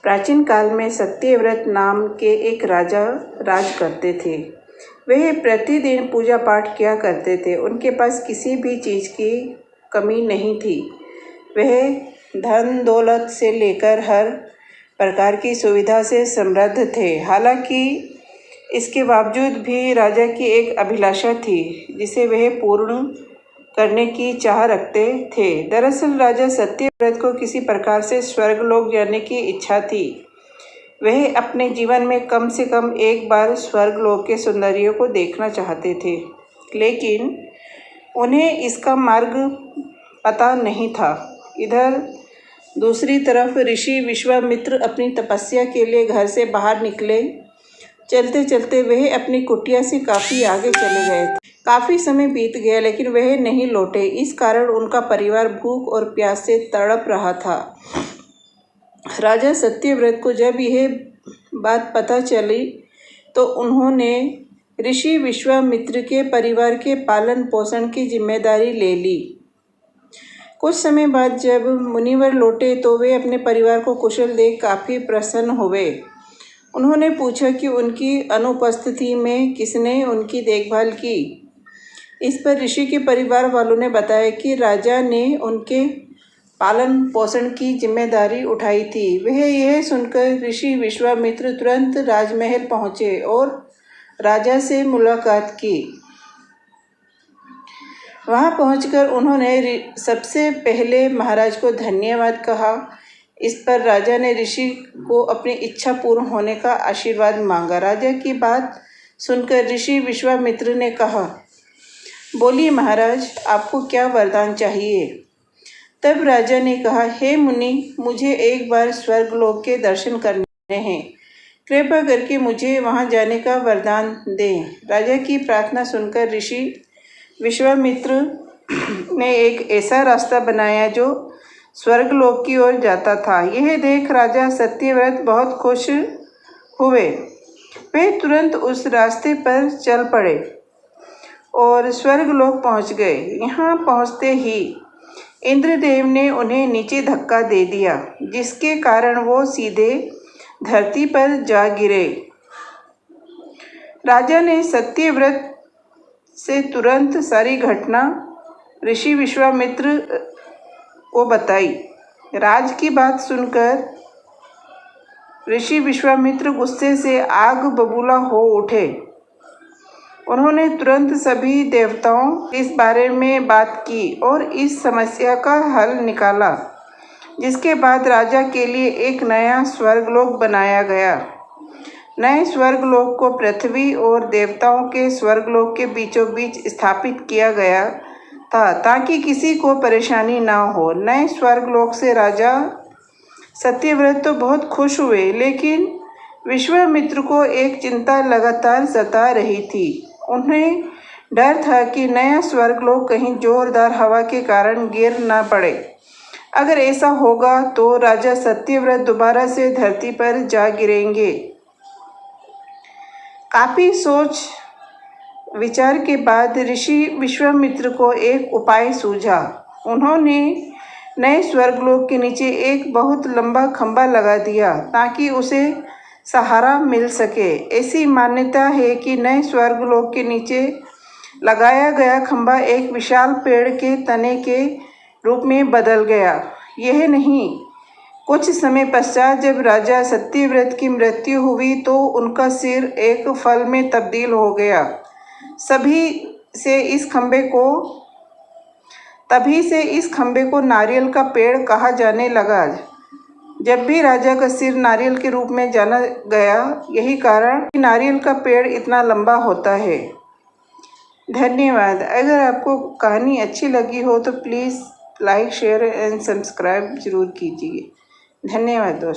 प्राचीन काल में सत्यव्रत नाम के एक राजा राज करते थे। वह प्रतिदिन पूजा पाठ किया करते थे। उनके पास किसी भी चीज़ की कमी नहीं थी। वह धन दौलत से लेकर हर प्रकार की सुविधा से समृद्ध थे। हालांकि इसके बावजूद भी राजा की एक अभिलाषा थी जिसे वह पूर्ण करने की चाह रखते थे। दरअसल राजा सत्यव्रत को किसी प्रकार से स्वर्गलोक जाने की इच्छा थी। वह अपने जीवन में कम से कम एक बार स्वर्गलोक के सौंदर्य को देखना चाहते थे, लेकिन उन्हें इसका मार्ग पता नहीं था। इधर दूसरी तरफ ऋषि विश्वामित्र अपनी तपस्या के लिए घर से बाहर निकले। चलते चलते वह अपनी कुटिया से काफ़ी आगे चले गए थे। काफ़ी समय बीत गया लेकिन वह नहीं लौटे। इस कारण उनका परिवार भूख और प्यास से तड़प रहा था। राजा सत्यव्रत को जब यह बात पता चली तो उन्होंने ऋषि विश्वामित्र के परिवार के पालन पोषण की जिम्मेदारी ले ली। कुछ समय बाद जब मुनिवर लौटे तो वे अपने परिवार को कुशल देख काफ़ी प्रसन्न हुए। उन्होंने पूछा कि उनकी अनुपस्थिति में किसने उनकी देखभाल की। इस पर ऋषि के परिवार वालों ने बताया कि राजा ने उनके पालन पोषण की जिम्मेदारी उठाई थी। वह यह सुनकर ऋषि विश्वामित्र तुरंत राजमहल पहुँचे और राजा से मुलाकात की। वहाँ पहुंचकर उन्होंने सबसे पहले महाराज को धन्यवाद कहा। इस पर राजा ने ऋषि को अपनी इच्छा पूर्ण होने का आशीर्वाद मांगा। राजा की बात सुनकर ऋषि विश्वामित्र ने कहा, बोलिए महाराज, आपको क्या वरदान चाहिए। तब राजा ने कहा, हे मुनि, मुझे एक बार स्वर्गलोक के दर्शन करने हैं। कृपा करके मुझे वहां जाने का वरदान दें। राजा की प्रार्थना सुनकर ऋषि विश्वामित्र ने एक ऐसा रास्ता बनाया जो स्वर्गलोक की ओर जाता था। यह देख राजा सत्यव्रत बहुत खुश हुए। वे तुरंत उस रास्ते पर चल पड़े और स्वर्गलोक पहुंच गए। यहाँ पहुंचते ही इंद्रदेव ने उन्हें नीचे धक्का दे दिया, जिसके कारण वो सीधे धरती पर जा गिरे। राजा ने सत्यव्रत से तुरंत सारी घटना ऋषि विश्वामित्र को बताई। राज की बात सुनकर ऋषि विश्वामित्र गुस्से से आग बबूला हो उठे। उन्होंने तुरंत सभी देवताओं इस बारे में बात की और इस समस्या का हल निकाला, जिसके बाद राजा के लिए एक नया स्वर्गलोक बनाया गया। नए स्वर्गलोक को पृथ्वी और देवताओं के स्वर्गलोक के बीचों बीच स्थापित किया गया था, ताकि किसी को परेशानी ना हो। नए स्वर्गलोक से राजा सत्यव्रत तो बहुत खुश हुए, लेकिन विश्वामित्र को एक चिंता लगातार सता रही थी। उन्हें डर था कि नया स्वर्गलोक कहीं जोरदार हवा के कारण गिर ना पड़े। अगर ऐसा होगा तो राजा सत्यव्रत दोबारा से धरती पर जा गिरेंगे। काफ़ी सोच विचार के बाद ऋषि विश्वामित्र को एक उपाय सूझा। उन्होंने नए स्वर्गलोक के नीचे एक बहुत लंबा खंभा लगा दिया ताकि उसे सहारा मिल सके। ऐसी मान्यता है कि नए स्वर्गलोक के नीचे लगाया गया खंभा एक विशाल पेड़ के तने के रूप में बदल गया। यह नहीं, कुछ समय पश्चात जब राजा सत्यव्रत की मृत्यु हुई तो उनका सिर एक फल में तब्दील हो गया। तभी से इस खंबे को नारियल का पेड़ कहा जाने लगा। जब भी राजा का सिर नारियल के रूप में जाना गया, यही कारण कि नारियल का पेड़ इतना लंबा होता है। धन्यवाद। अगर आपको कहानी अच्छी लगी हो तो please like, share and subscribe जरूर कीजिए। धन्यवाद दोस्तों।